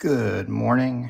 Good morning.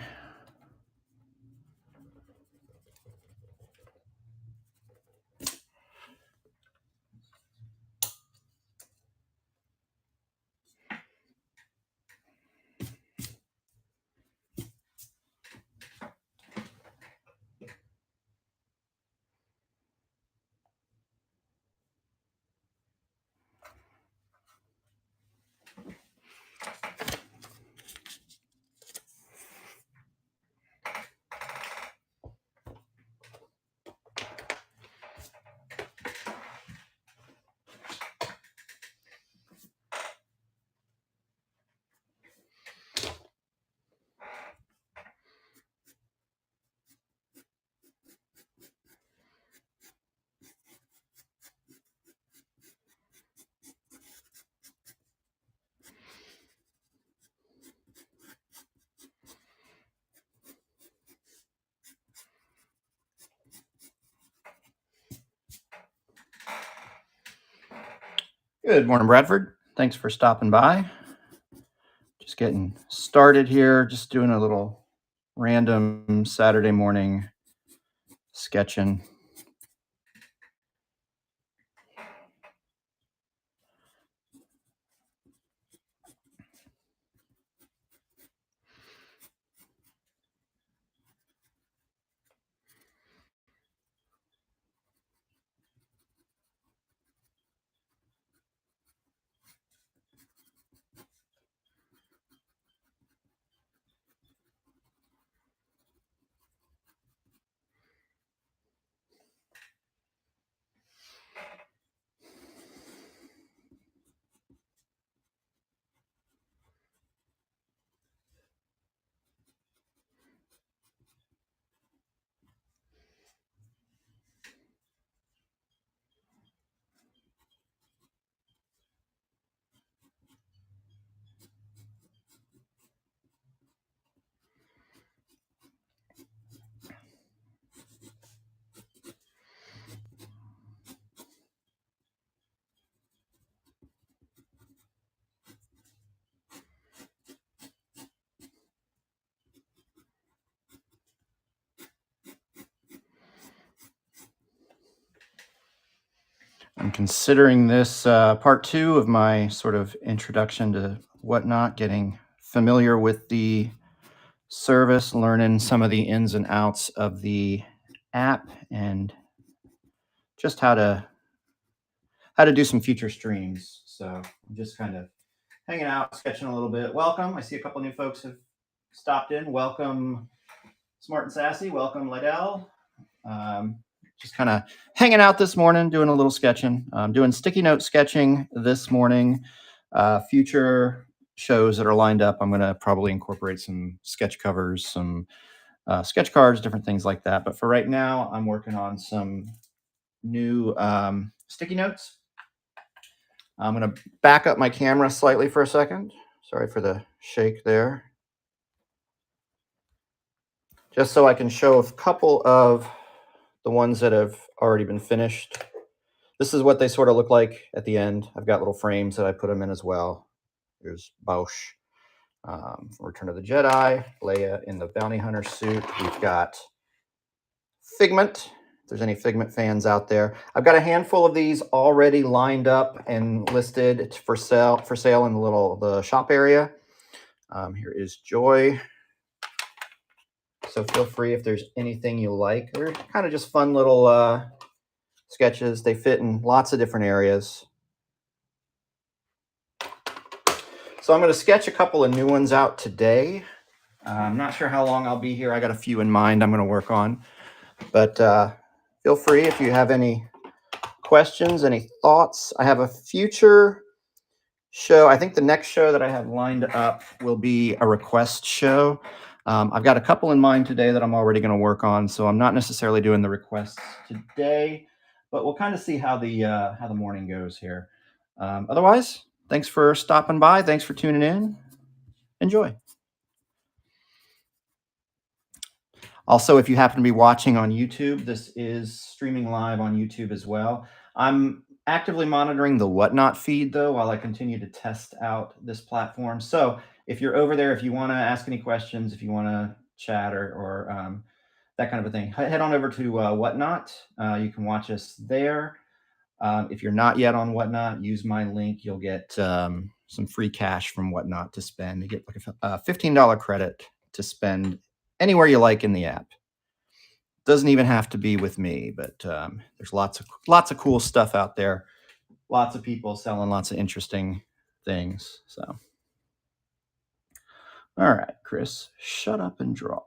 Good morning, Bradford. Thanks for stopping by. Just getting started here, just doing a little random Saturday morning sketching. I'm considering this part two of my sort of introduction to Whatnot, getting familiar with the service, learning some of the ins and outs of the app, and just how to do some future streams. So I'm just kind of hanging out, sketching a little bit. Welcome. I see a couple new folks have stopped in. Welcome, Smart and Sassy. Welcome, Liddell. Just kind of hanging out this morning, doing a little sketching. Doing sticky note sketching this morning. Future shows that are lined up, I'm going to probably incorporate some sketch covers, some sketch cards, different things like that. But for right now, I'm working on some new sticky notes. I'm going to back up my camera slightly for a second. Sorry for the shake there. Just so I can show a couple of the ones that have already been finished. This is what they sort of look like at the end. I've got little frames that I put them in as well. There's Bausch from Return of the Jedi, Leia in the bounty hunter suit. We've got Figment, if there's any Figment fans out there. I've got a handful of these already lined up and listed for sale in the shop area. Here is Joy. So feel free if there's anything you like. They're kind of just fun little sketches. They fit in lots of different areas. So I'm going to sketch a couple of new ones out today. I'm not sure how long I'll be here. I got a few in mind I'm going to work on. But feel free if you have any questions, any thoughts. I have a future show. I think the next show that I have lined up will be a request show. I've got a couple in mind today that I'm already going to work on, so I'm not necessarily doing the requests today, but we'll kind of see how the morning goes here. Otherwise, thanks for stopping by. Thanks for tuning in. Enjoy. Also, if you happen to be watching on YouTube, this is streaming live on YouTube as well. I'm actively monitoring the Whatnot feed, though, while I continue to test out this platform. So if you're over there, if you want to ask any questions, if you want to chat or that kind of a thing, head on over to Whatnot. You can watch us there. If you're not yet on Whatnot, use my link. You'll get some free cash from Whatnot to spend. You get like a $15 credit to spend anywhere you like in the app. Doesn't even have to be with me, but there's lots of cool stuff out there. Lots of people selling lots of interesting things. So, all right, Chris, shut up and draw.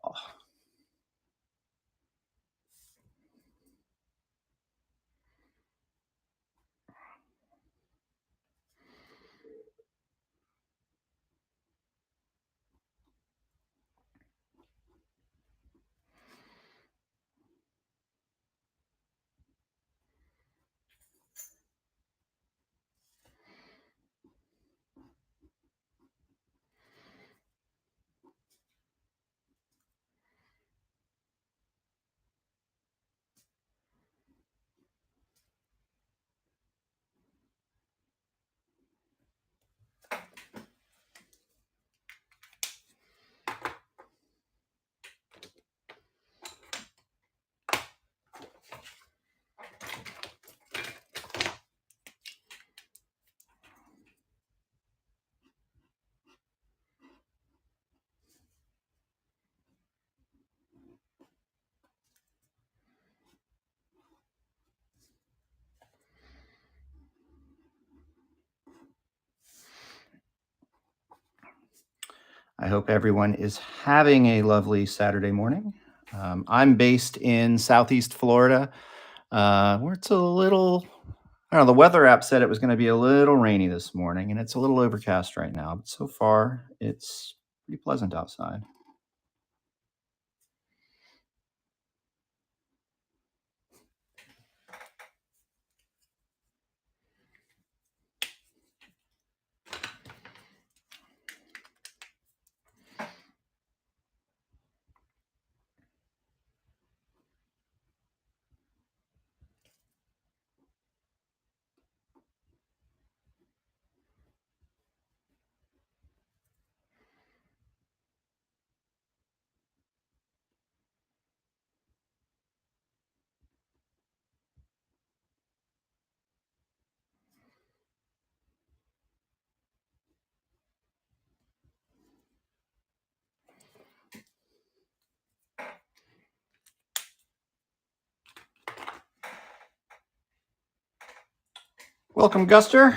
I hope everyone is having a lovely Saturday morning. I'm based in Southeast Florida, where it's a little, I don't know, the weather app said it was going to be a little rainy this morning, and it's a little overcast right now. But so far, it's pretty pleasant outside. Welcome, Guster.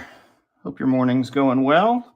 Hope your morning's going well.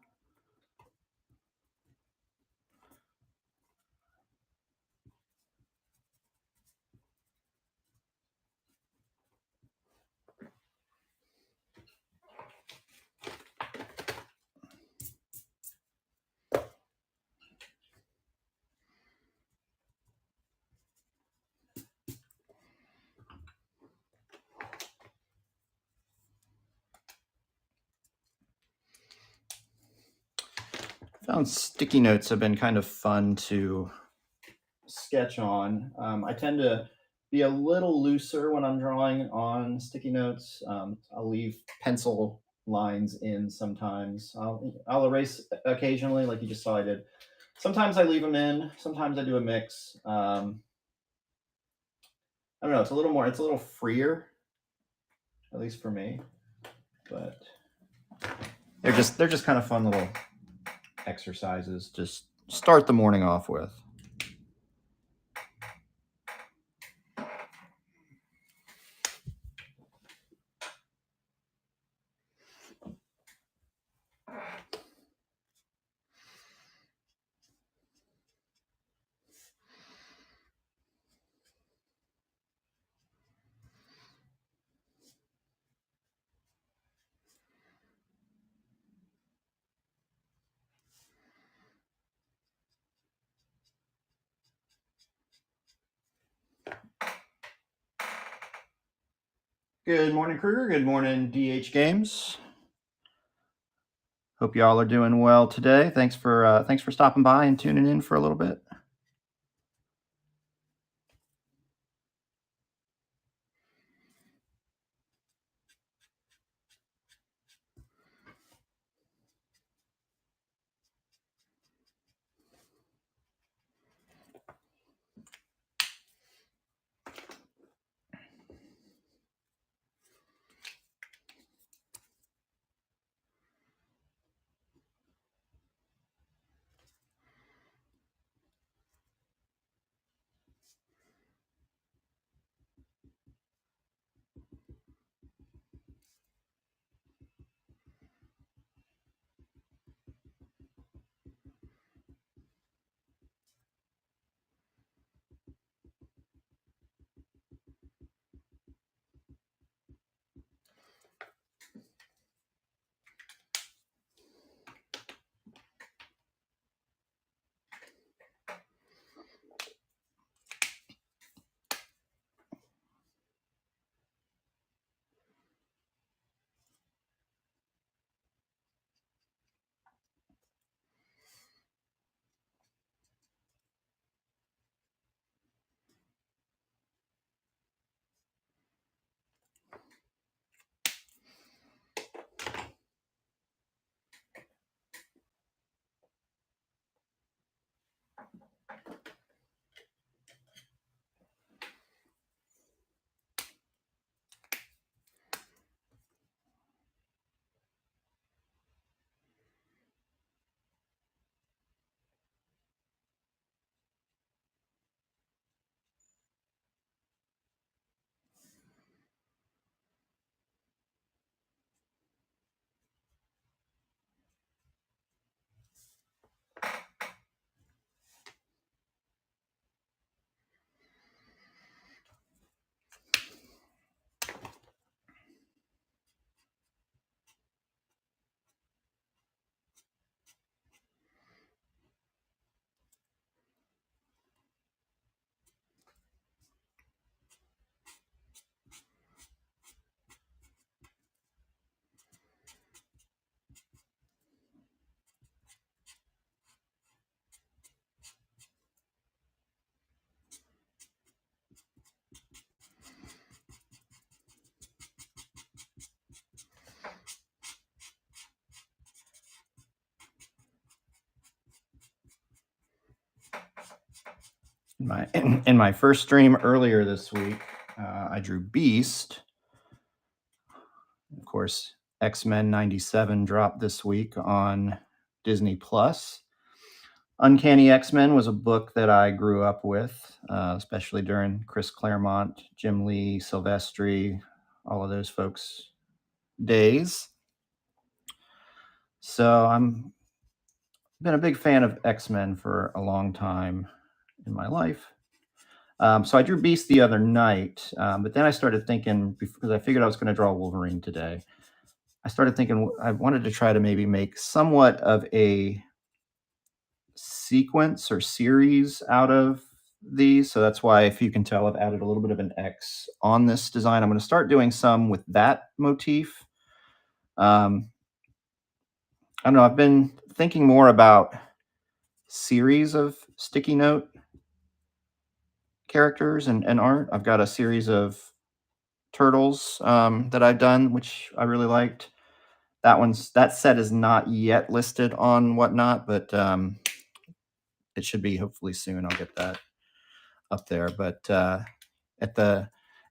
Found sticky notes have been kind of fun to sketch on. I tend to be a little looser when I'm drawing on sticky notes. I'll leave pencil lines in sometimes. I'll erase occasionally, like you just saw I did. Sometimes I leave them in. Sometimes I do a mix. I don't know. It's a little freer, at least for me. But they're just kind of fun little exercises to start the morning off with. Good morning, Kruger. Good morning, DH Games. Hope y'all are doing well today. Thanks for stopping by and tuning in for a little bit. In my first stream earlier this week, I drew Beast. Of course, X-Men 97 dropped this week on Disney Plus. Uncanny X-Men was a book that I grew up with, especially during Chris Claremont, Jim Lee, Silvestri, all of those folks' days. So I'm been a big fan of X-Men for a long time in my life. So I drew Beast the other night, but then I started thinking, because I figured I was going to draw Wolverine today, I started thinking I wanted to try to maybe make somewhat of a sequence or series out of these. So that's why, if you can tell, I've added a little bit of an X on this design. I'm going to start doing some with that motif. I don't know. I've been thinking more about series of sticky note characters and art. I've got a series of turtles that I've done, which I really liked. That set is not yet listed on Whatnot, but it should be hopefully soon. I'll get that up there. But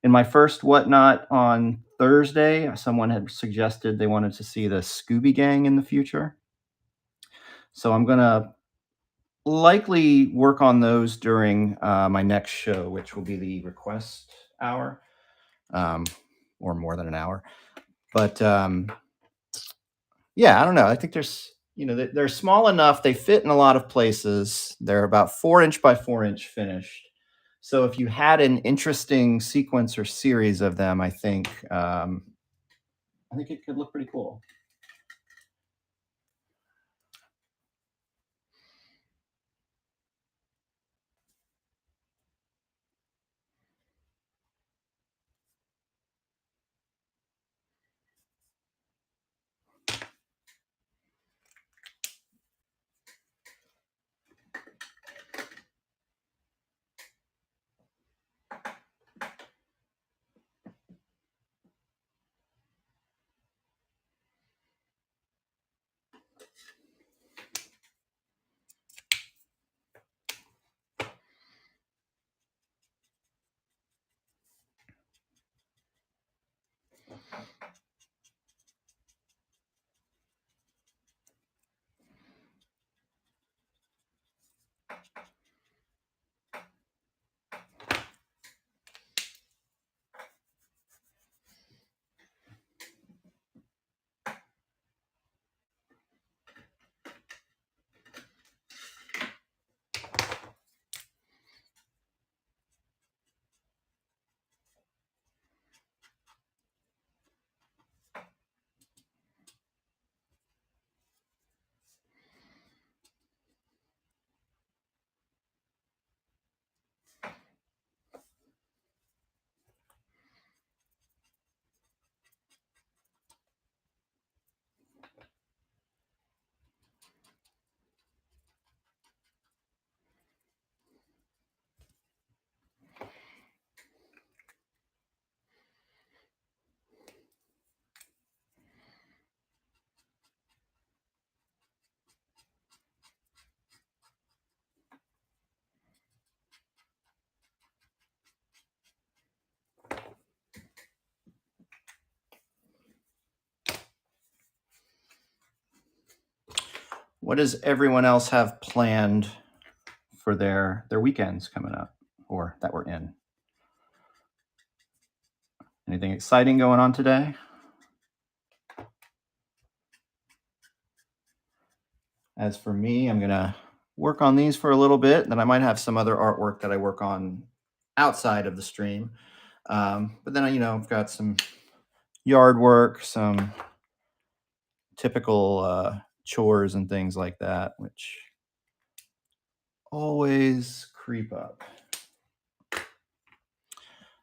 in my first Whatnot on Thursday, someone had suggested they wanted to see the Scooby Gang in the future. So I'm gonna likely work on those during my next show, which will be the request hour, or more than an hour. But yeah, I don't know. I think they're small enough. They fit in a lot of places. They're about 4-inch by 4-inch finished. So if you had an interesting sequence or series of them, I think it could look pretty cool. What does everyone else have planned for their weekends coming up, or that we're in? Anything exciting going on today? As for me, I'm gonna work on these for a little bit, then I might have some other artwork that I work on outside of the stream. But then I've got some yard work, some typical chores and things like that, which always creep up.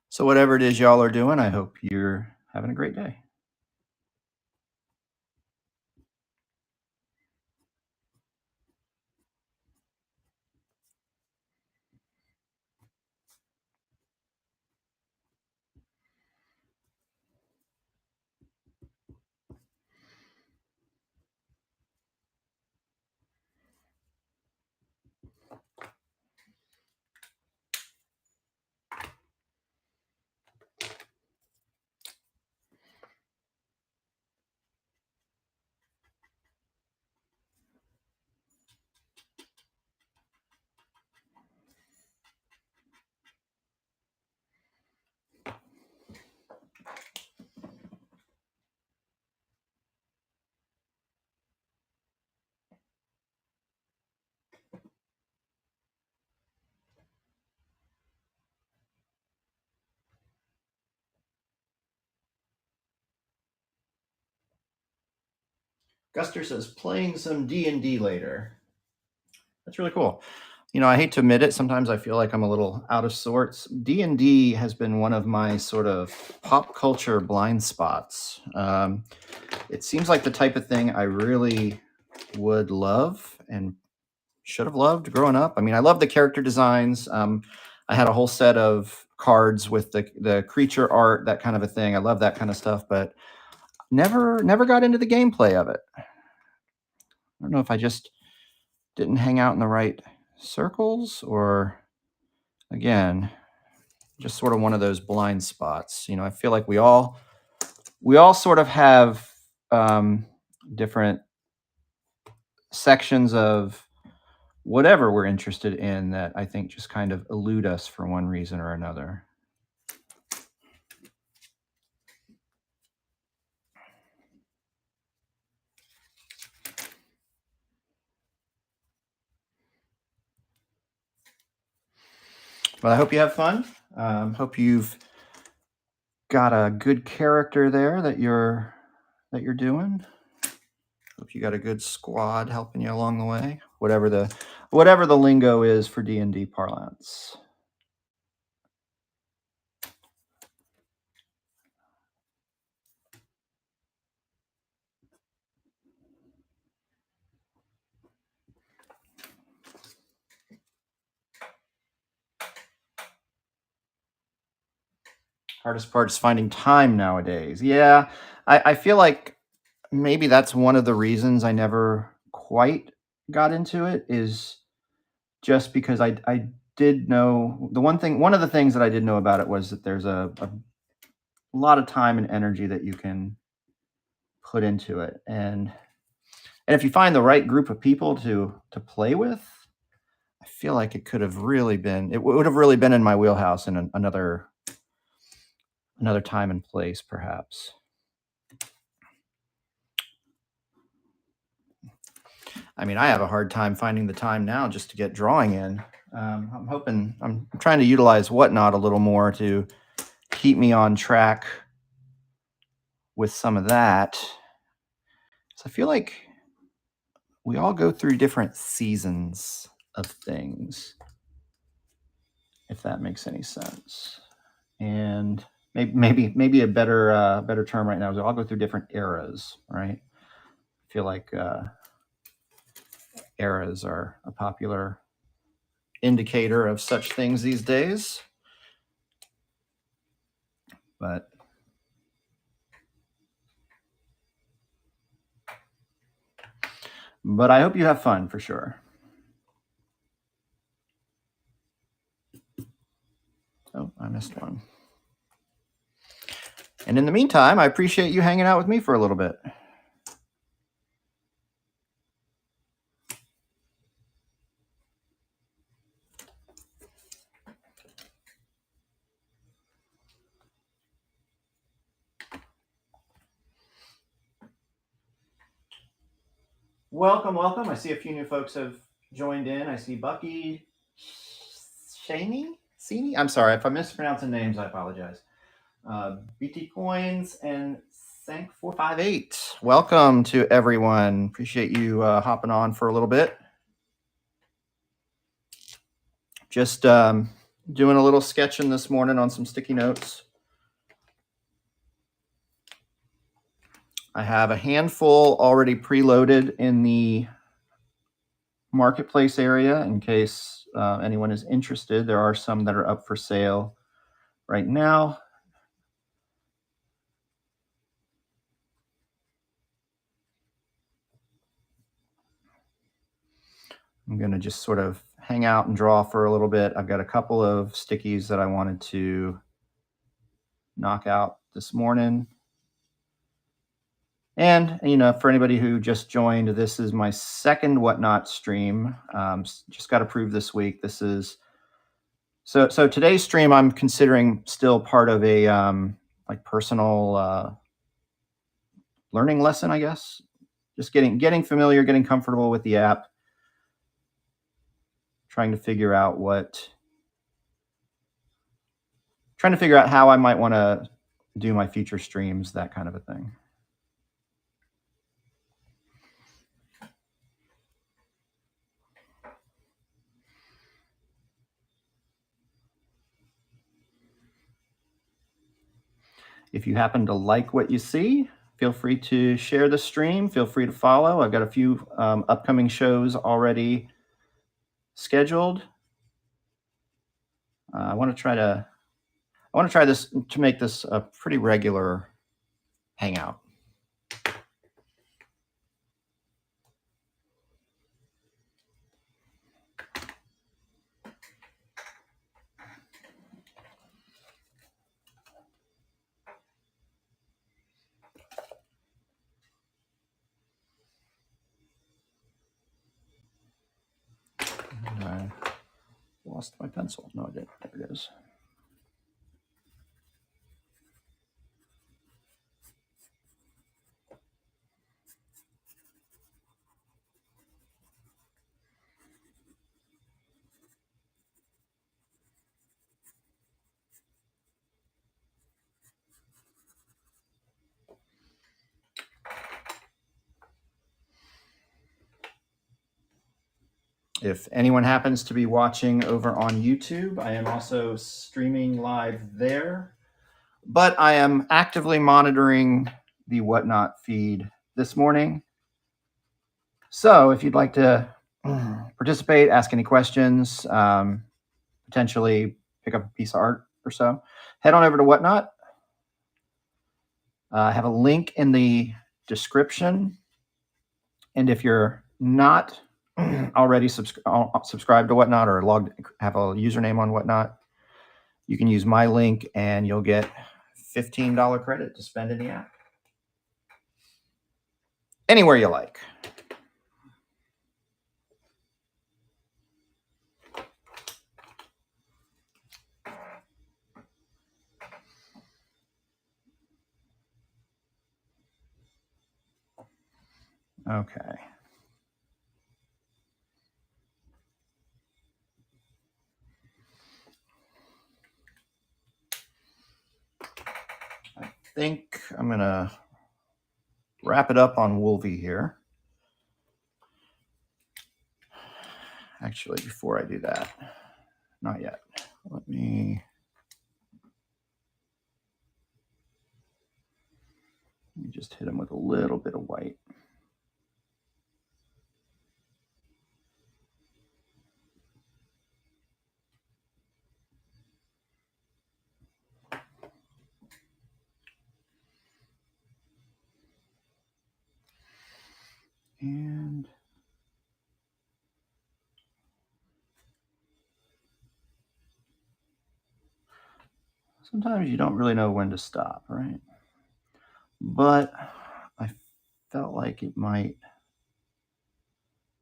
So whatever it is y'all are doing, I hope you're having a great day. Guster says playing some D&D later. That's really cool. You know, I hate to admit it, sometimes I feel like I'm a little out of sorts. D&D has been one of my sort of pop culture blind spots. It seems like the type of thing I really would love and should have loved growing up. I mean, I love the character designs. I had a whole set of cards with the creature art, that kind of a thing. I love that kind of stuff, but never got into the gameplay of it. I don't know if I just didn't hang out in the right circles, or again, just sort of one of those blind spots. You know, I feel like we all sort of have different sections of whatever we're interested in that I think just kind of elude us for one reason or another. Well, I hope you have fun. Hope you've got a good character there that you're doing. Hope you got a good squad helping you along the way. Whatever the lingo is for D&D parlance. Hardest part is finding time nowadays. Yeah, I feel like maybe that's one of the reasons I never quite got into it, is just because I did know one of the things that I did know about it was that there's a lot of time and energy that you can put into it, and if you find the right group of people to play with, I feel like it could have really been it would have really been in my wheelhouse in another time and place, perhaps. I mean, I have a hard time finding the time now just to get drawing in. I'm trying to utilize Whatnot a little more to keep me on track with some of that. So I feel like we all go through different seasons of things, if that makes any sense. And maybe a better term right now is we all go through different eras, right? I feel like eras are a popular indicator of such things these days. But I hope you have fun for sure. Oh, I missed one. And in the meantime, I appreciate you hanging out with me for a little bit. Welcome. I see a few new folks have joined in. I see Bucky Shaney. I'm sorry if I'm mispronouncing names. I apologize. BT Coins and Sank458. Welcome to everyone. Appreciate you hopping on for a little bit. Just doing a little sketching this morning on some sticky notes. I have a handful already preloaded in the marketplace area in case anyone is interested. There are some that are up for sale right now. I'm going to just sort of hang out and draw for a little bit. I've got a couple of stickies that I wanted to knock out this morning. And, you know, for anybody who just joined, this is my second Whatnot stream. Just got approved this week. This is so today's stream I'm considering still part of a like personal learning lesson, I guess. Just getting familiar, getting comfortable with the app, trying to figure out how I might want to do my future streams, that kind of a thing. If you happen to like what you see, feel free to share the stream. Feel free to follow. I've got a few upcoming shows already scheduled. I want to try this to make this a pretty regular hangout. I lost my pencil. No, I didn't. There it is. If anyone happens to be watching over on YouTube, I am also streaming live there. But I am actively monitoring the Whatnot feed this morning. So if you'd like to participate, ask any questions, potentially pick up a piece of art or so, head on over to Whatnot. I have a link in the description. And if you're not already subscribed to Whatnot or have a username on Whatnot, you can use my link and you'll get $15 credit to spend in the app. Anywhere you like. Okay. I think I'm going to wrap it up on Wolvie here. Actually, before I do that, not yet. Let me just hit him with a little bit of white. And sometimes you don't really know when to stop, right? But I felt like it might,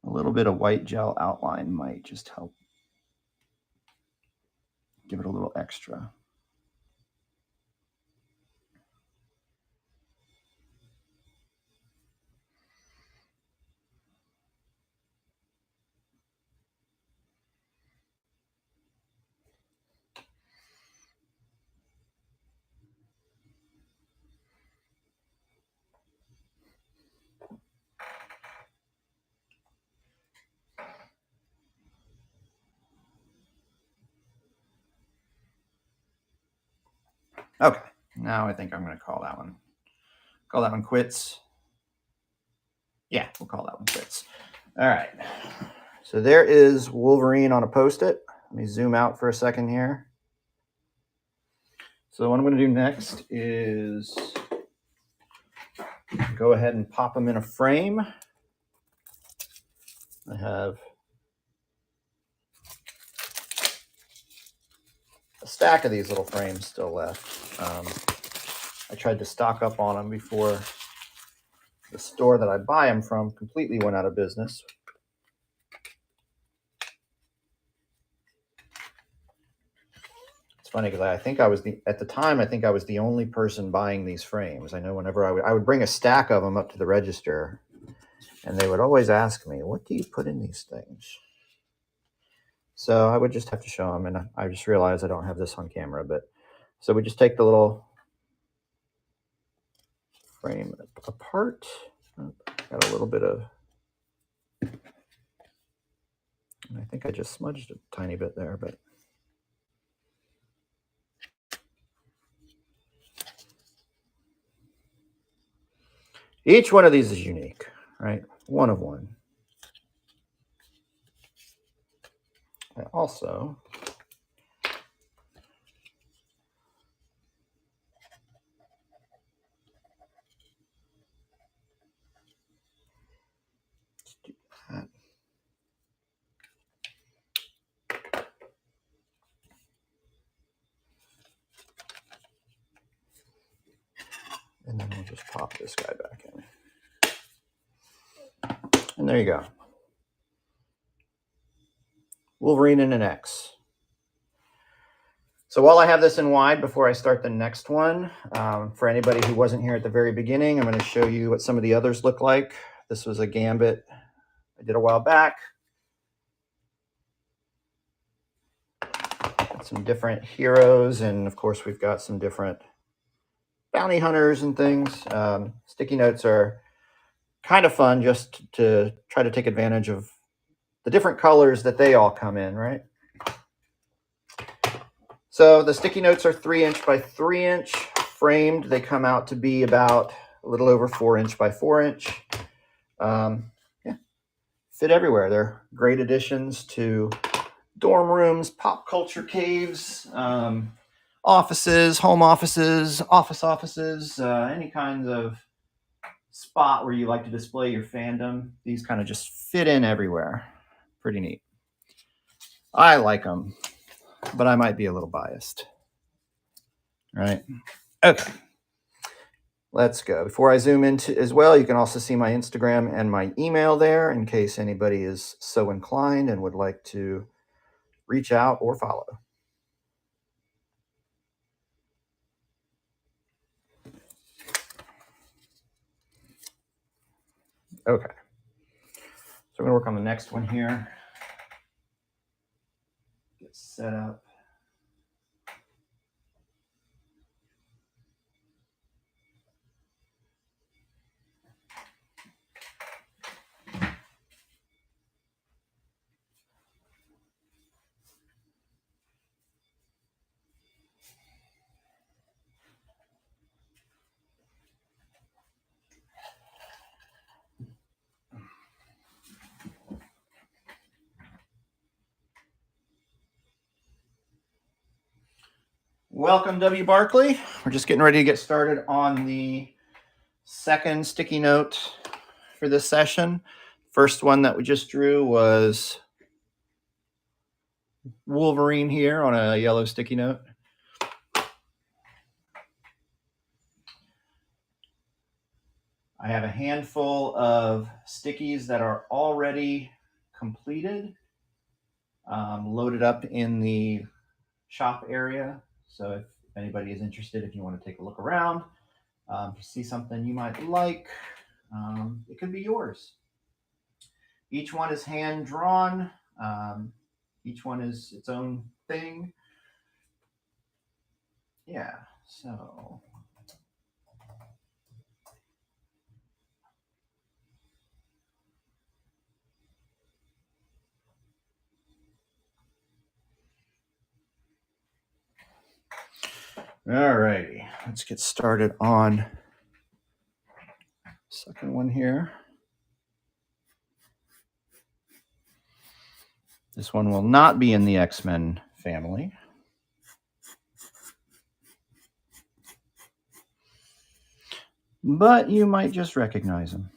a little bit of white gel outline might just help give it a little extra. Okay, now I think I'm going to call that one quits. Yeah, we'll call that one quits. All right. So there is Wolverine on a Post-it. Let me zoom out for a second here. So what I'm going to do next is go ahead and pop them in a frame. I have a stack of these little frames still left. I tried to stock up on them before the store that I buy them from completely went out of business. It's funny because I think at the time I was the only person buying these frames. I know whenever I would bring a stack of them up to the register, and they would always ask me, "What do you put in these things?" So I would just have to show them, and I just realized I don't have this on camera, but so we just take the little frame apart. Got a little bit of, I think I just smudged a tiny bit there, but Each one of these is unique, right? One of one. And also, let's do that. And then we'll just pop this guy back in. And there you go. Wolverine in an X. So while I have this in wide before I start the next one, for anybody who wasn't here at the very beginning, I'm going to show you what some of the others look like. This was a Gambit I did a while back. Some different heroes, and of course we've got some different bounty hunters and things. Sticky notes are kind of fun just to try to take advantage of the different colors that they all come in, right? So the sticky notes are 3" by 3" framed. They come out to be about a little over 4" by 4". Yeah, fit everywhere. They're great additions to dorm rooms, pop culture caves, offices, home offices, offices, any kinds of spot where you like to display your fandom. These kind of just fit in everywhere. Pretty neat. I like them, but I might be a little biased. Right? Okay. Let's go. Before I zoom into as well, you can also see my Instagram and my email there in case anybody is so inclined and would like to reach out or follow. Okay. So we're going to work on the next one here. Get set up. Welcome, W. Barkley. We're just getting ready to get started on the second sticky note for this session. First one that we just drew was Wolverine here on a yellow sticky note. I have a handful of stickies that are already completed, loaded up in the shop area. So if anybody is interested, if you want to take a look around, if you see something you might like, it could be yours. Each one is hand drawn. Each one is its own thing. Yeah, so. All righty, let's get started on second one here. This one will not be in the X-Men family. But you might just recognize him.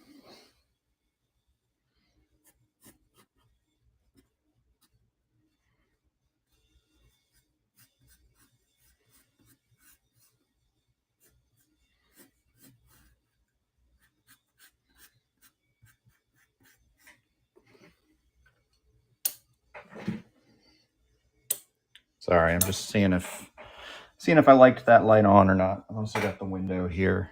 Sorry, I'm just seeing if I liked that light on or not. I've also got the window here.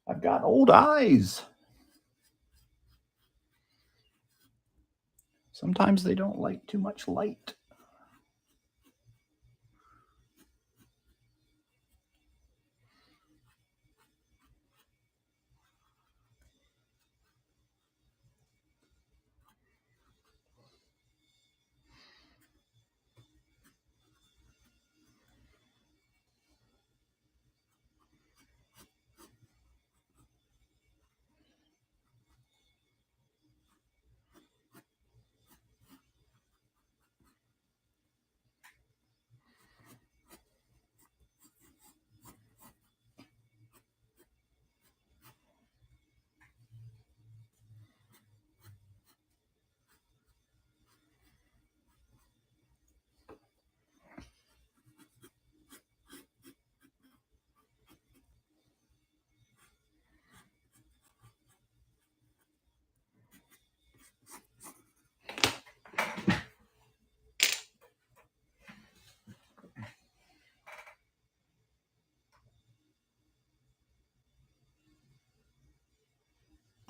I've got old eyes. Sometimes they don't like too much light.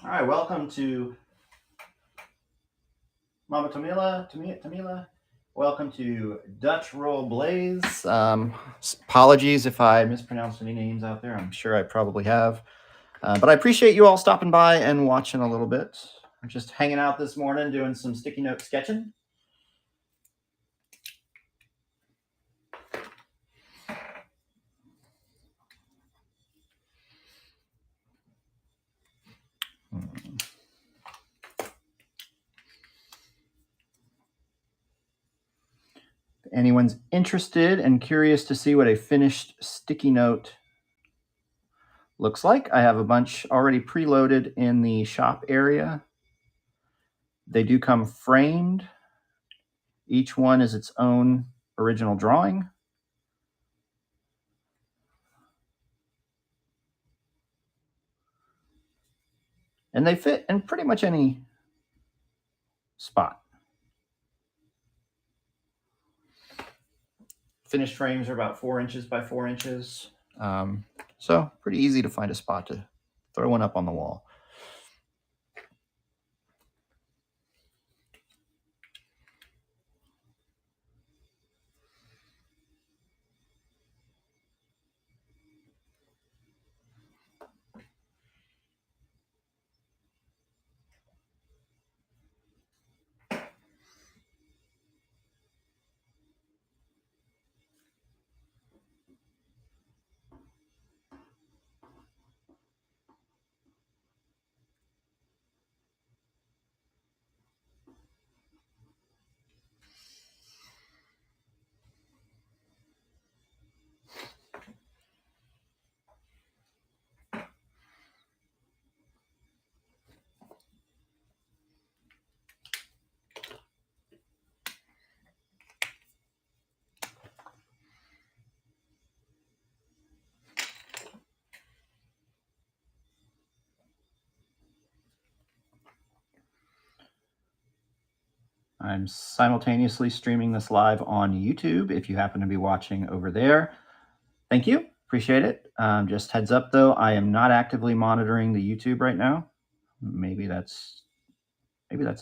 All right, welcome to Mama Tamila. Welcome to Dutch Roll Blaze. Apologies if I mispronounced any names out there. I'm sure I probably have. But I appreciate you all stopping by and watching a little bit. I'm just hanging out this morning doing some sticky note sketching. If anyone's interested and curious to see what a finished sticky note looks like, I have a bunch already preloaded in the shop area. They do come framed. Each one is its own original drawing. And they fit in pretty much any spot. Finished frames are about 4 inches by 4 inches. So pretty easy to find a spot to throw one up on the wall. I'm simultaneously streaming this live on YouTube if you happen to be watching over there. Thank you. Appreciate it. Just heads up, though, I am not actively monitoring the YouTube right now. Maybe that's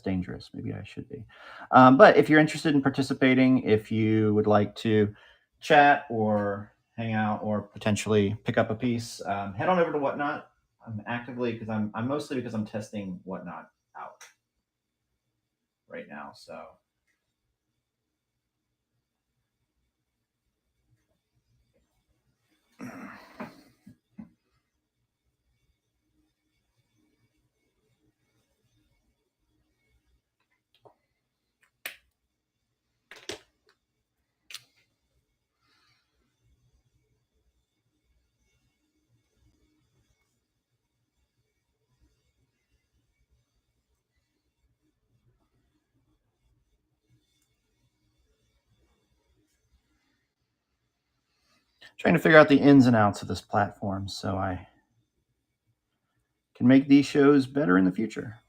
dangerous. Maybe I should be. But if you're interested in participating, if you would like to chat or hang out or potentially pick up a piece, head on over to Whatnot. I'm actively, because I'm mostly because I'm testing Whatnot out right now. So trying to figure out the ins and outs of this platform so I can make these shows better in the future.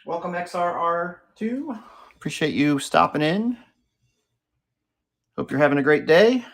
Welcome, XRR2. Appreciate you stopping in. Hope you're having a great day.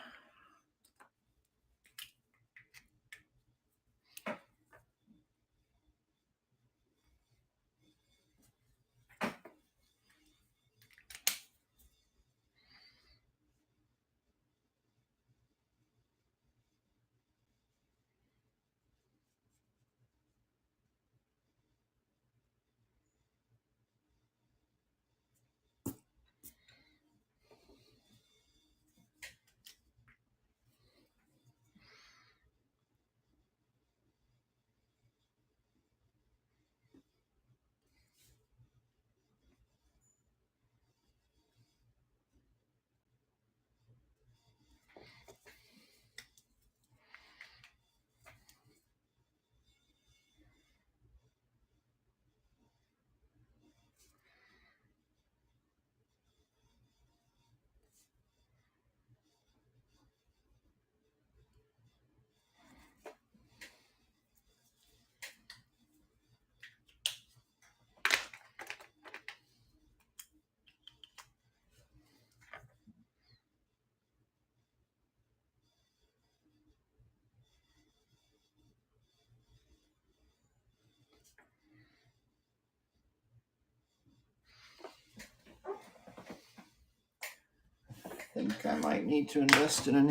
think I might need to invest in a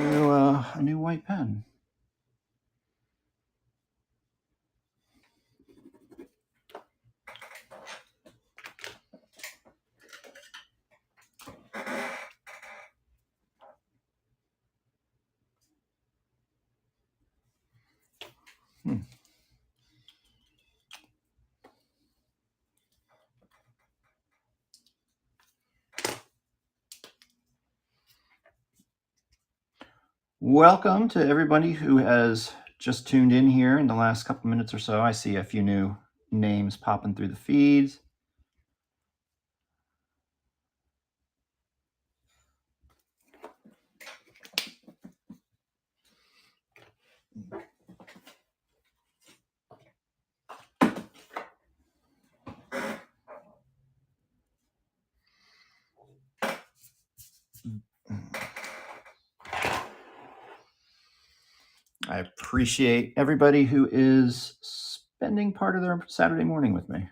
new white pen. Welcome to everybody who has just tuned in here in the last couple minutes or so. I see a few new names popping through the feeds. I appreciate everybody who is spending part of their Saturday morning with me.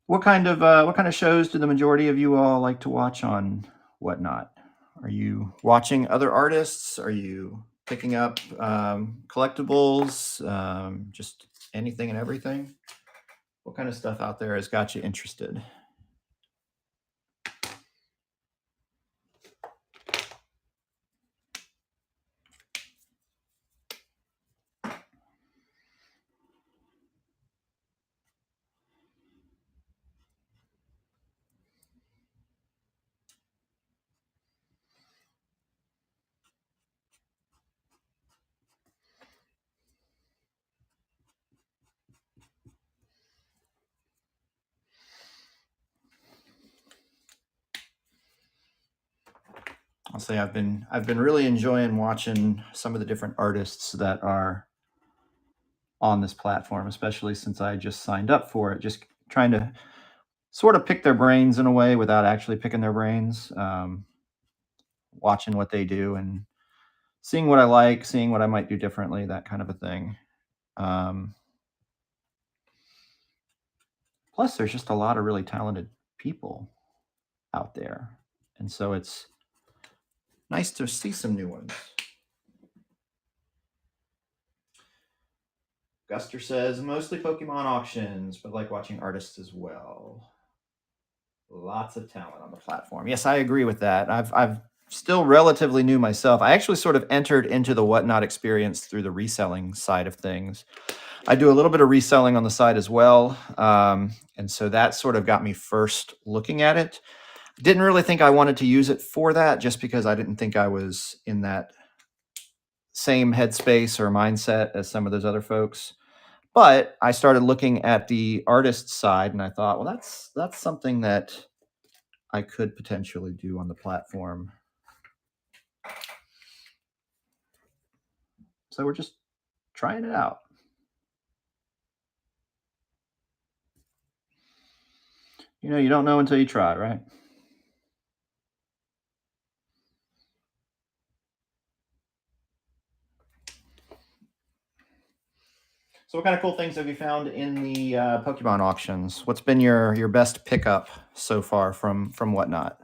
What kind of shows do the majority of you all like to watch on Whatnot? Are you watching other artists? Are you picking up collectibles? Just anything and everything? What kind of stuff out there has got you interested? I'll say I've been really enjoying watching some of the different artists that are on this platform, especially since I just signed up for it. Just trying to sort of pick their brains in a way without actually picking their brains. Watching what they do and seeing what I like, seeing what I might do differently, that kind of a thing. Plus, there's just a lot of really talented people out there, and so it's nice to see some new ones. Guster says, mostly Pokemon auctions, but like watching artists as well. Lots of talent on the platform. Yes, I agree with that. I've still relatively new myself. I actually sort of entered into the Whatnot experience through the reselling side of things. I do a little bit of reselling on the side as well. And so that sort of got me first looking at it. Didn't really think I wanted to use it for that, just because I didn't think I was in that same headspace or mindset as some of those other folks. But I started looking at the artist side and I thought, well, that's something that I could potentially do on the platform. So we're just trying it out. You know, you don't know until you try, right? So what kind of cool things have you found in the Pokemon auctions? What's been your best pickup so far from Whatnot?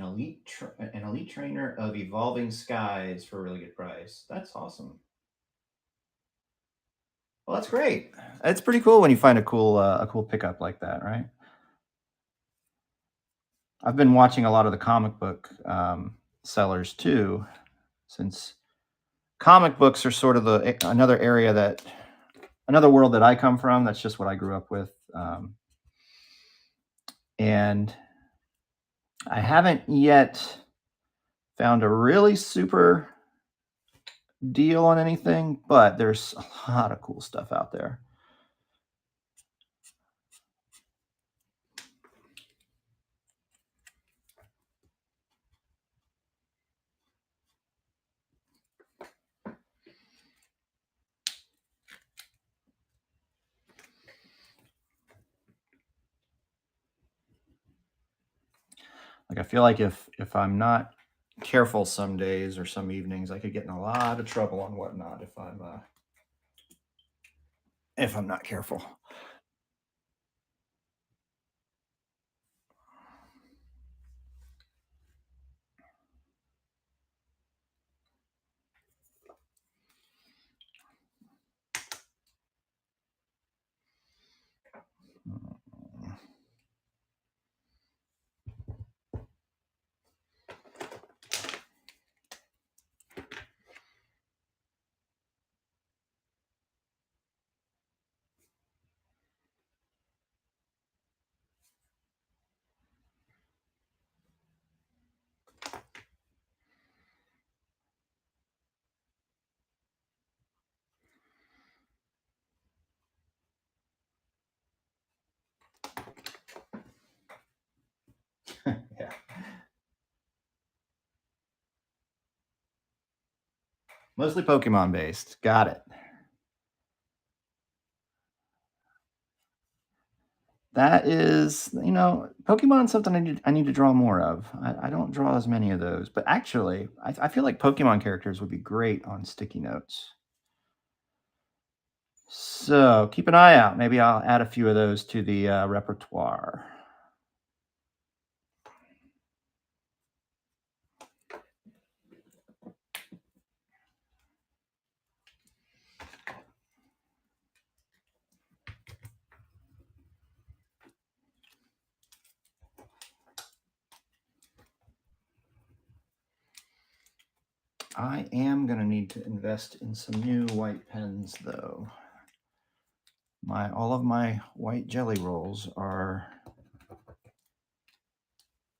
an elite trainer of Evolving Skies for a really good price. That's awesome. Well, that's great. It's pretty cool when you find a cool pickup like that, right? I've been watching a lot of the comic book sellers too, since comic books are sort of another world that I come from. That's just what I grew up with, and I haven't yet found a really super deal on anything, but there's a lot of cool stuff out there. Like I feel like if I'm not careful some days or some evenings, I could get in a lot of trouble on Whatnot if I'm not careful. Yeah. Mostly Pokemon based. Got it. That is, Pokemon's something I need to draw more of. I don't draw as many of those, but actually, I feel like Pokemon characters would be great on sticky notes. So keep an eye out. Maybe I'll add a few of those to the repertoire. I am going to need to invest in some new white pens, though. All of my white jelly rolls are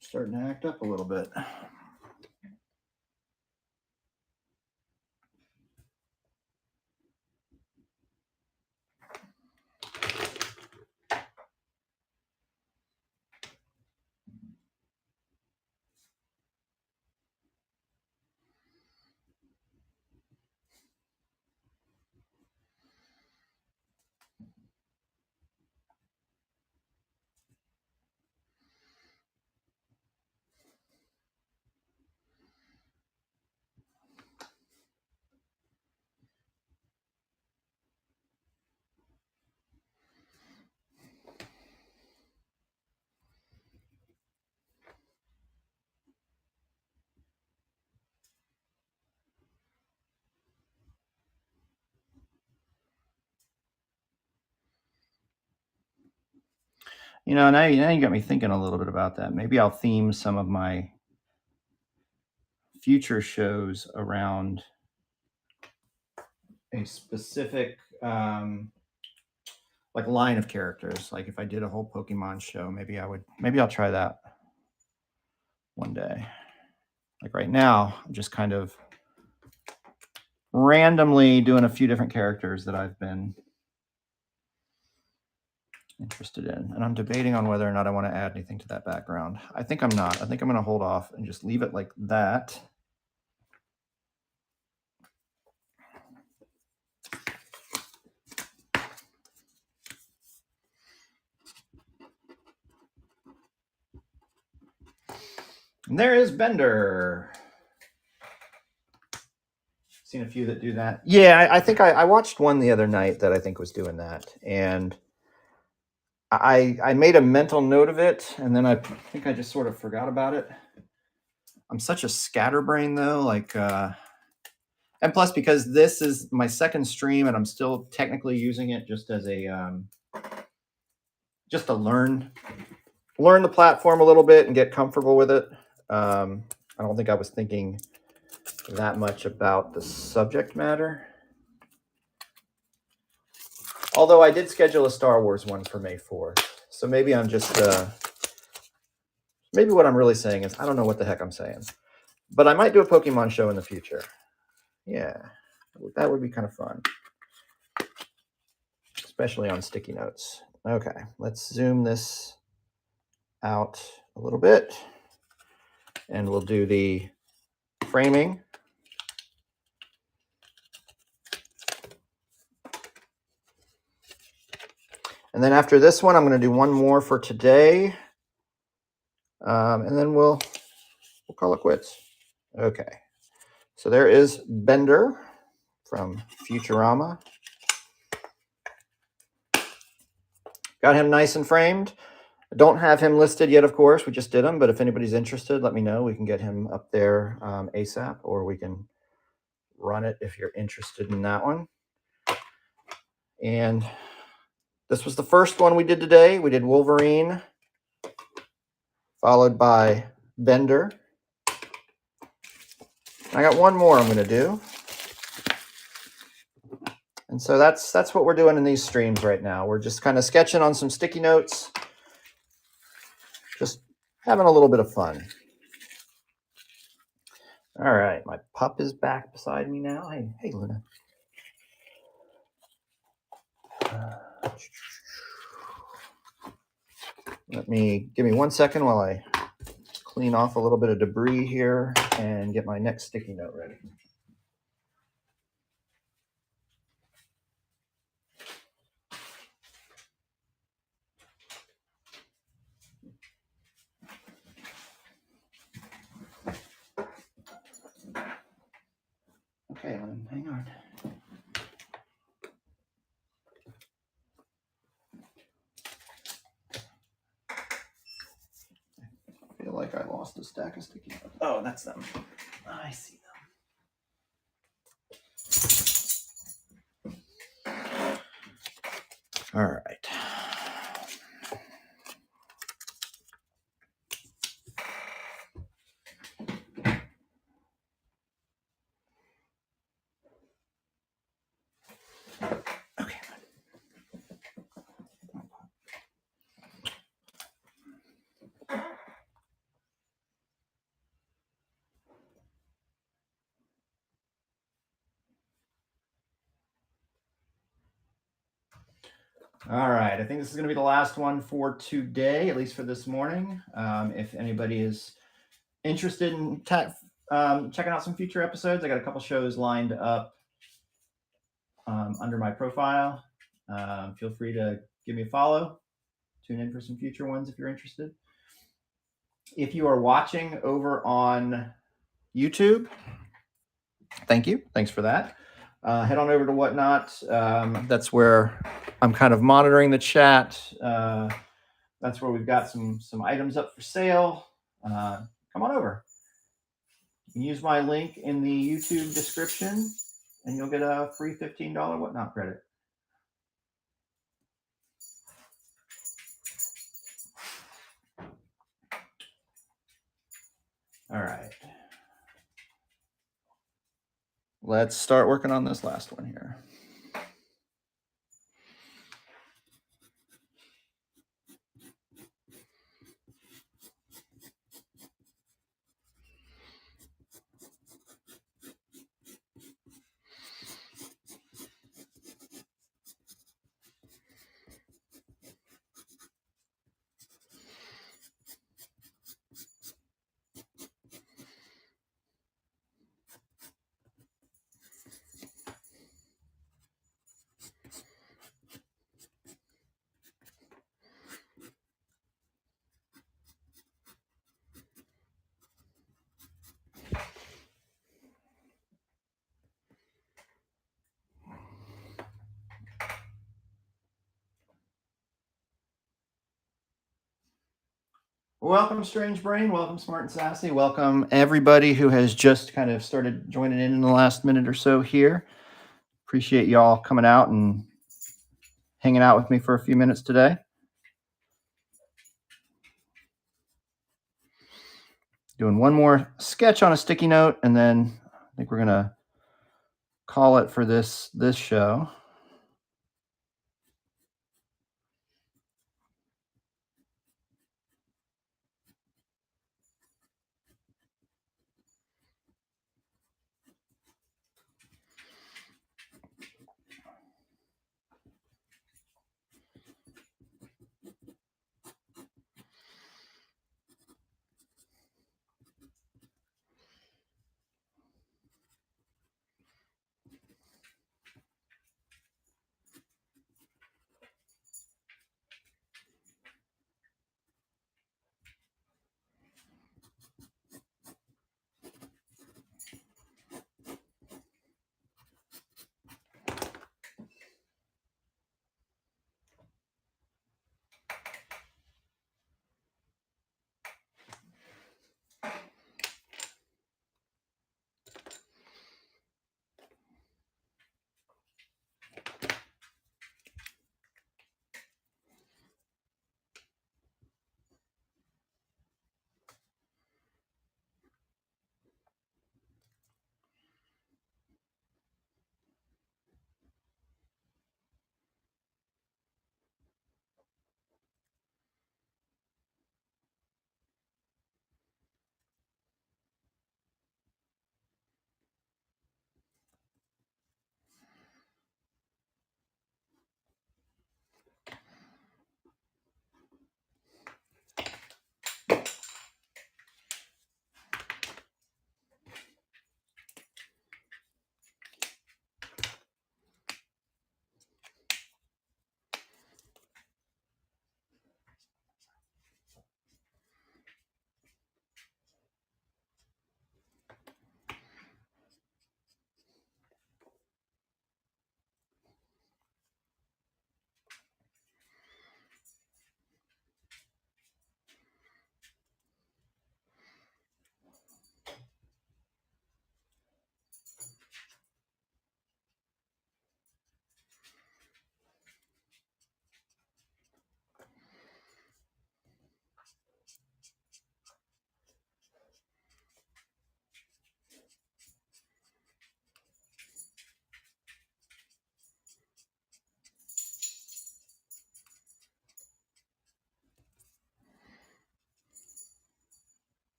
starting to act up a little bit. Now you got me thinking a little bit about that. Maybe I'll theme some of my future shows around a specific like line of characters. Like if I did a whole Pokemon show, maybe I'll try that one day. Like right now, I'm just kind of randomly doing a few different characters that I've been interested in, and I'm debating on whether or not I want to add anything to that background. I think I'm not. I think I'm going to hold off and just leave it like that. And there is Bender. Seen a few that do that. Yeah, I think I watched one the other night that I think was doing that, and I made a mental note of it, and then I think I just sort of forgot about it. I'm such a scatterbrain though, like, and plus because this is my second stream and I'm still technically using it just as a, just to learn the platform a little bit and get comfortable with it. I don't think I was thinking that much about the subject matter. Although I did schedule a Star Wars one for May 4th. So maybe I'm just, maybe what I'm really saying is, I don't know what the heck I'm saying. But I might do a Pokemon show in the future. Yeah, that would be kind of fun. Especially on sticky notes. Okay, let's zoom this out a little bit. And we'll do the framing. And then after this one, I'm going to do one more for today. And then we'll call it quits. Okay. So there is Bender from Futurama. Got him nice and framed. I don't have him listed yet, of course. We just did him. But if anybody's interested, let me know. We can get him up there ASAP, or we can run it if you're interested in that one. And this was the first one we did today. We did Wolverine, followed by Bender. I got one more I'm going to do. And so that's what we're doing in these streams right now. We're just kind of sketching on some sticky notes, just having a little bit of fun. All right, my pup is back beside me now. Hey, Luna. Give me 1 second while I clean off a little bit of debris here and get my next sticky note ready. Okay, Lynn, hang on. I feel like I lost a stack of sticky notes. Oh, that's them. I see them. All right. Okay. All right, I think this is going to be the last one for today, at least for this morning. If anybody is interested in checking out some future episodes, I got a couple shows lined up under my profile. Feel free to give me a follow. Tune in for some future ones if you're interested. If you are watching over on YouTube, thank you. Thanks for that. Head on over to Whatnot. That's where I'm kind of monitoring the chat. That's where we've got some items up for sale. Come on over. You can use my link in the YouTube description, and you'll get a free $15 Whatnot credit. All right. Let's start working on this last one here. Welcome, Strange Brain. Welcome, Smart and Sassy. Welcome, everybody who has just kind of started joining in the last minute or so here. Appreciate y'all coming out and hanging out with me for a few minutes today. Doing one more sketch on a sticky note, and then I think we're going to call it for this show.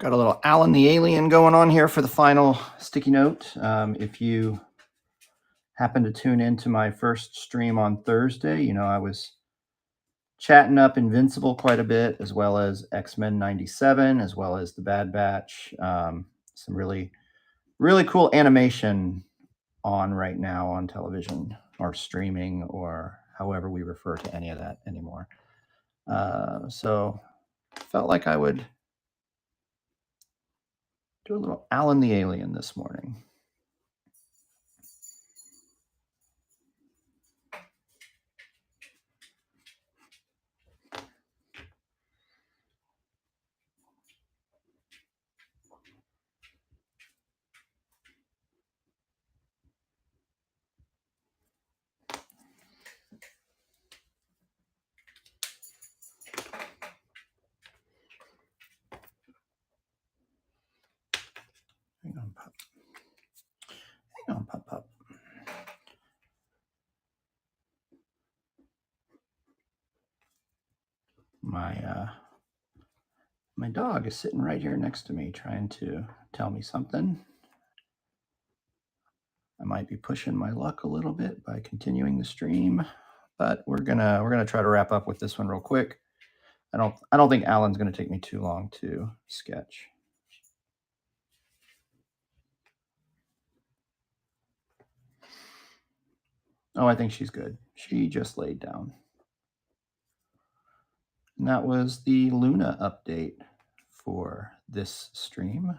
Got a little Alan the Alien going on here for the final sticky note. If you happen to tune into my first stream on Thursday, you know I was chatting up Invincible quite a bit, as well as X-Men 97, as well as The Bad Batch. Some really, really cool animation on right now on television or streaming or however we refer to any of that anymore. So felt like I would do a little Alan the Alien this morning. Hang on, pup. Hang on, pup. My dog is sitting right here next to me trying to tell me something. I might be pushing my luck a little bit by continuing the stream, but we're gonna try to wrap up with this one real quick. I don't think Alan's gonna take me too long to sketch. Oh, I think she's good. She just laid down. And that was the Luna update for this stream.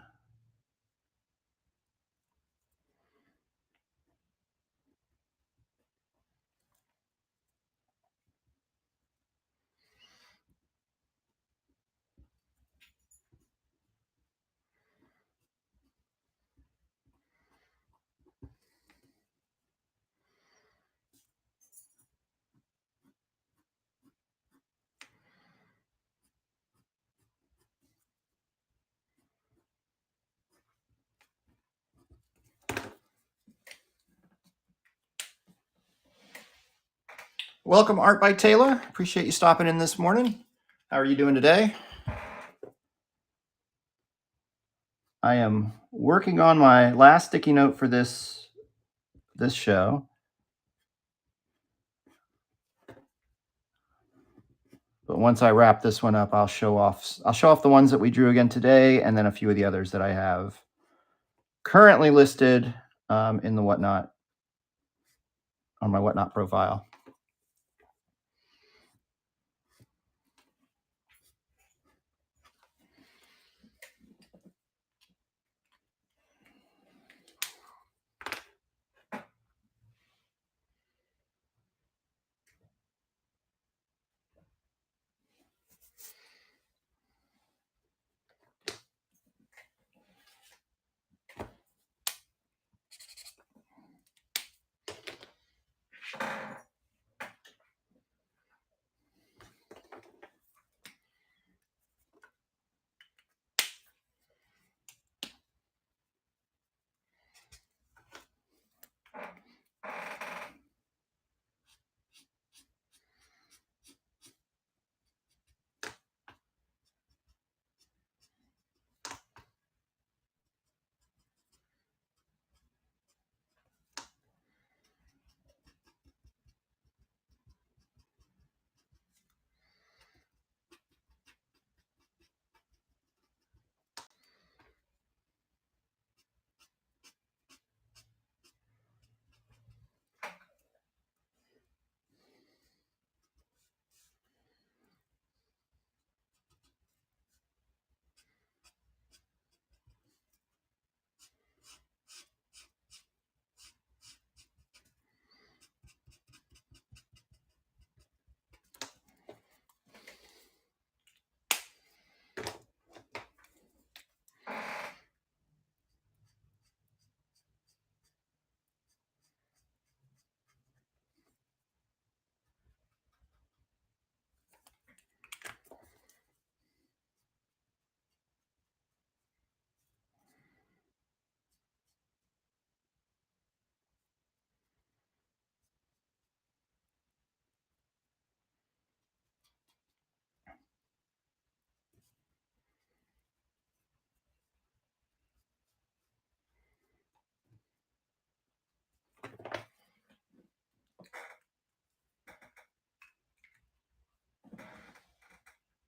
Welcome, Art by Taylor. Appreciate you stopping in this morning. How are you doing today? I am working on my last sticky note for this show. But once I wrap this one up, I'll show off the ones that we drew again today, and then a few of the others that I have currently listed in the Whatnot, on my Whatnot profile.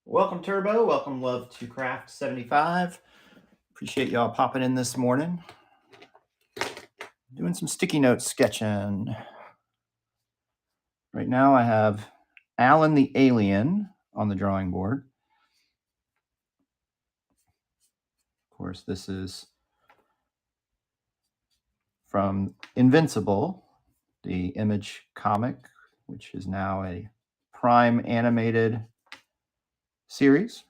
Welcome, Turbo. Welcome, Love to Craft 75. Appreciate y'all popping in this morning. Doing some sticky note sketching. Right now I have Alan the Alien on the drawing board. Of course, this is from Invincible, the Image comic, which is now a Prime animated series.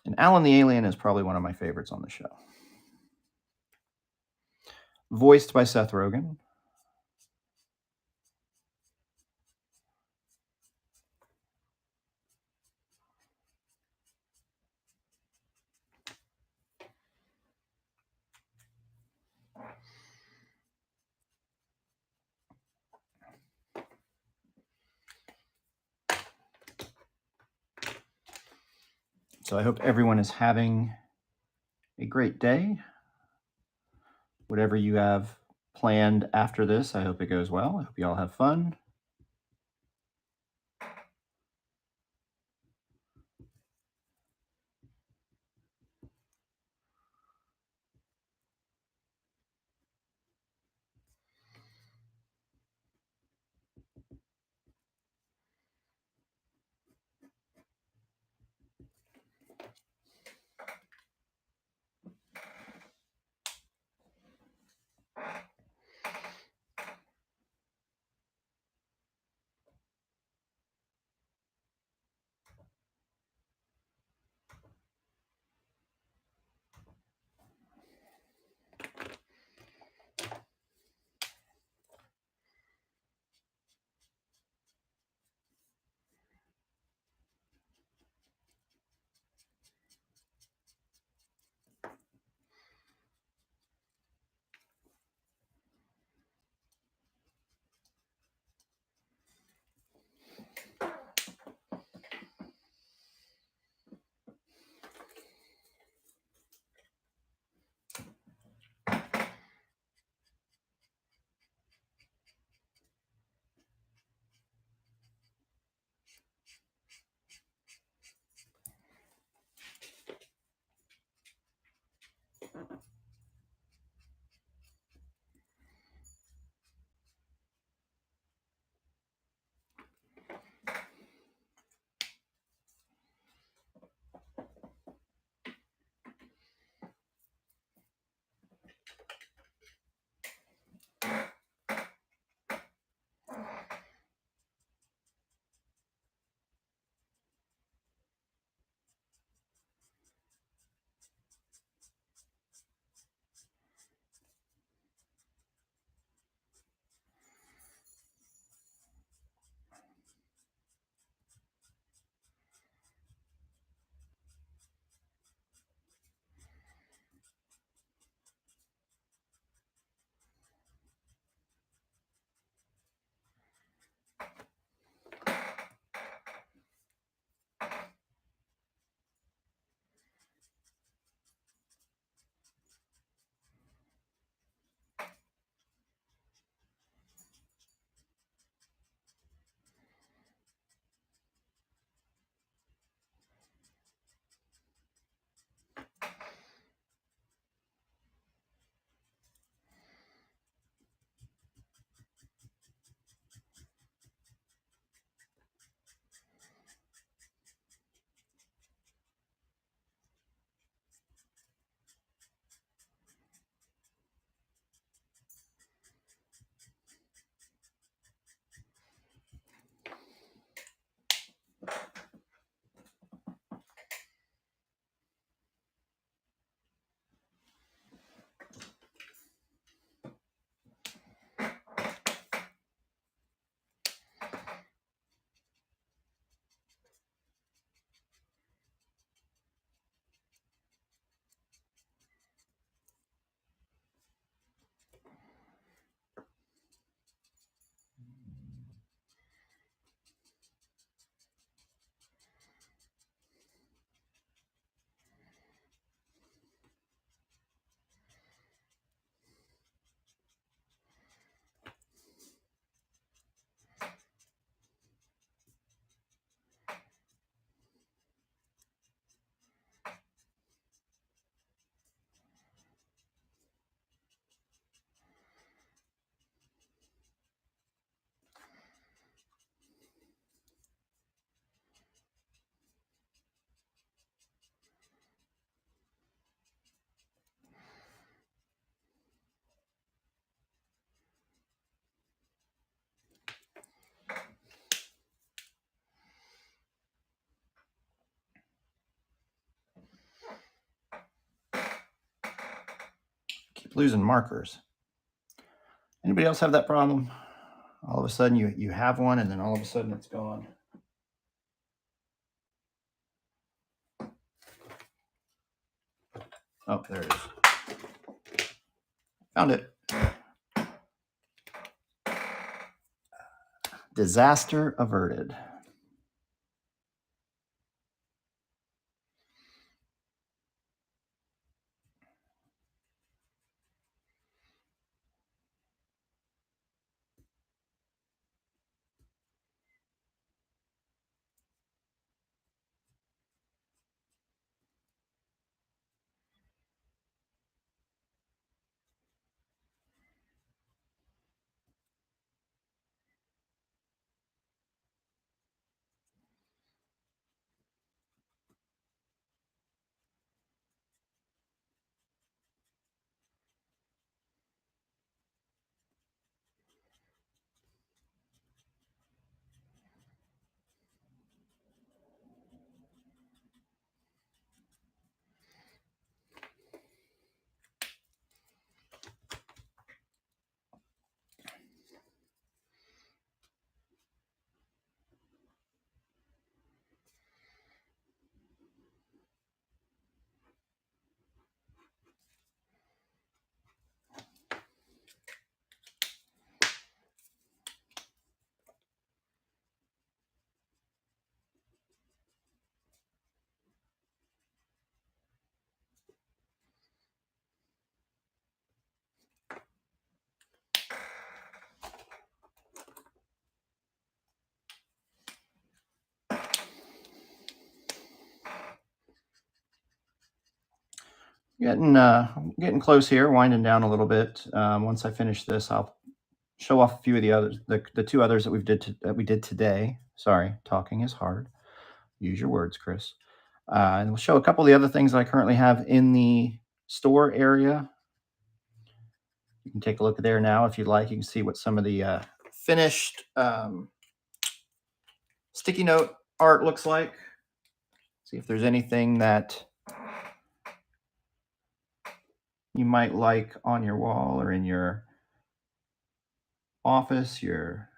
And Alan the Alien is probably one of my favorites on the show. Voiced by Seth Rogen. So I hope everyone is having a great day. Whatever you have planned after this, I hope it goes well. I hope you all have fun. losing markers. Anybody else have that problem? All of a sudden you have one and then all of a sudden it's gone. Oh, there it is. Found it. Disaster averted. Getting close here, winding down a little bit. Once I finish this, I'll show off a few of the others, the two others that we did today. Sorry, talking is hard. Use your words, Chris. And we'll show a couple of the other things that I currently have in the store area. You can take a look there now if you'd like. You can see what some of the finished sticky note art looks like. See if there's anything that you might like on your wall or in your office, your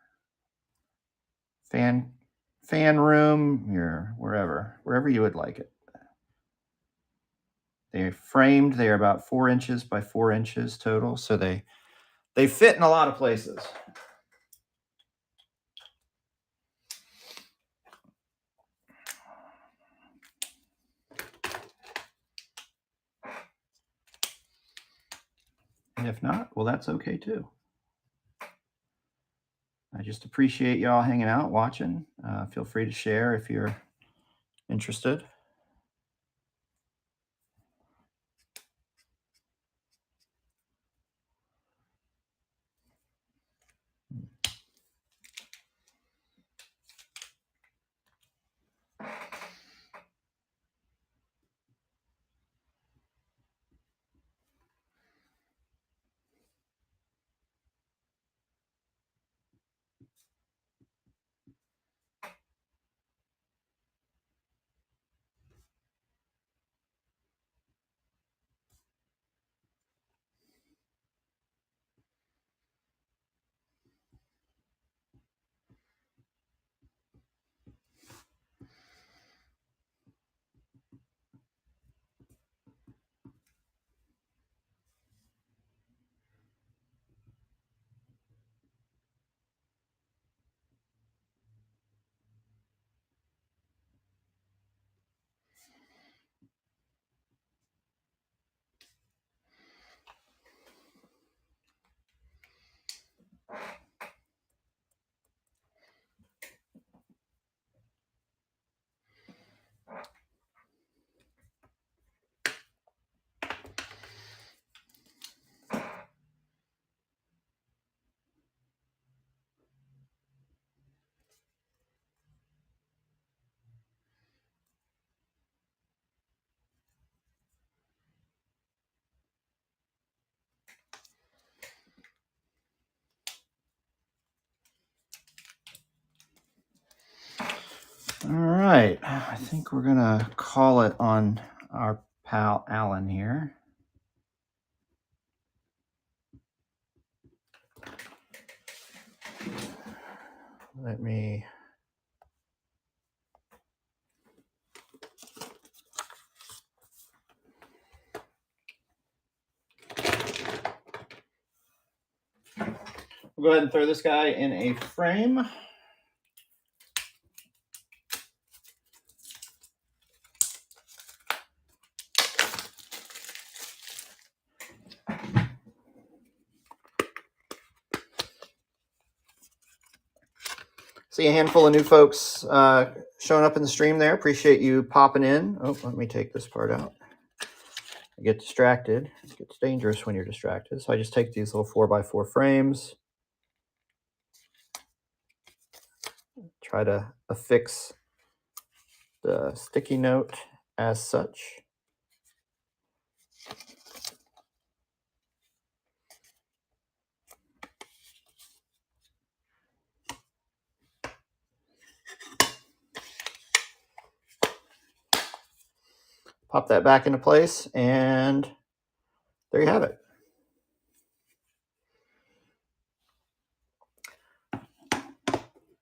fan room, your wherever you would like it. They're framed. They are about 4 inches by 4 inches total, so they fit in a lot of places. And if not, well, that's okay too. I just appreciate y'all hanging out, watching. Feel free to share if you're interested. All right, I think we're gonna call it on our pal Alan here. Let me... We'll go ahead and throw this guy in a frame. See a handful of new folks showing up in the stream there. Appreciate you popping in. Oh, let me take this part out. I get distracted. It gets dangerous when you're distracted. So I just take these little 4x4 frames. Try to affix the sticky note as such. Pop that back into place, and there you have it.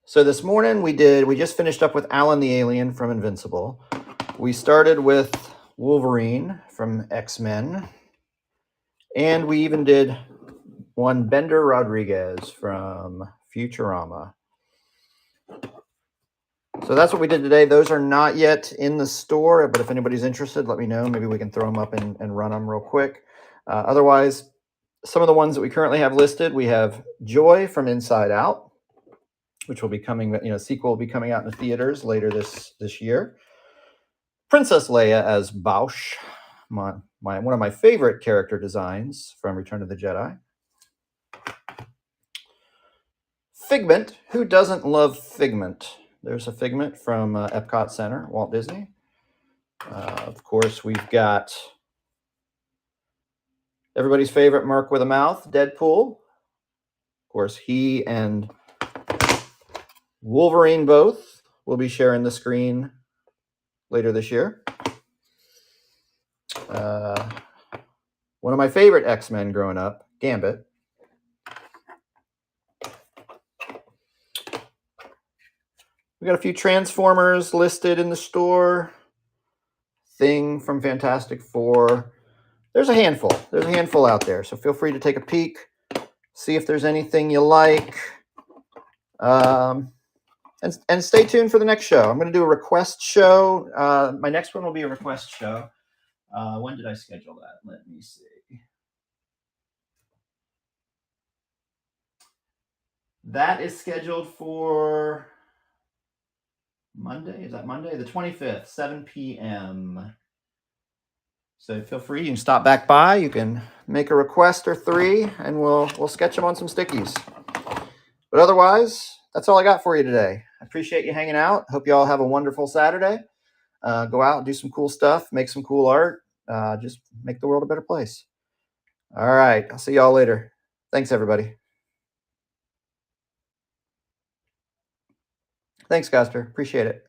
So this morning we just finished up with Alan the Alien from Invincible. We started with Wolverine from X-Men. And we even did one Bender Rodriguez from Futurama. So that's what we did today. Those are not yet in the store, but if anybody's interested, let me know. Maybe we can throw them up and run them real quick. Otherwise, some of the ones that we currently have listed, we have Joy from Inside Out, which will be coming, sequel will be coming out in the theaters later this year. Princess Leia as Bausch, one of my favorite character designs from Return of the Jedi. Figment. Who doesn't love Figment? There's a Figment from Epcot Center, Walt Disney. Of course, we've got everybody's favorite Merc with a Mouth, Deadpool. Of course, he and Wolverine both will be sharing the screen later this year. One of my favorite X-Men growing up, Gambit. We got a few Transformers listed in the store. Thing from Fantastic Four. There's a handful. There's a handful out there. So feel free to take a peek. See if there's anything you like. And stay tuned for the next show. I'm going to do a request show. My next one will be a request show. When did I schedule that? Let me see. That is scheduled for Monday. Is that Monday? The 25th, 7 p.m. So feel free. You can stop back by. You can make a request or three, and we'll sketch them on some stickies. But otherwise, that's all I got for you today. I appreciate you hanging out. Hope you all have a wonderful Saturday. Go out and do some cool stuff. Make some cool art. Just make the world a better place. All right. I'll see y'all later. Thanks, everybody. Thanks, Guster. Appreciate it.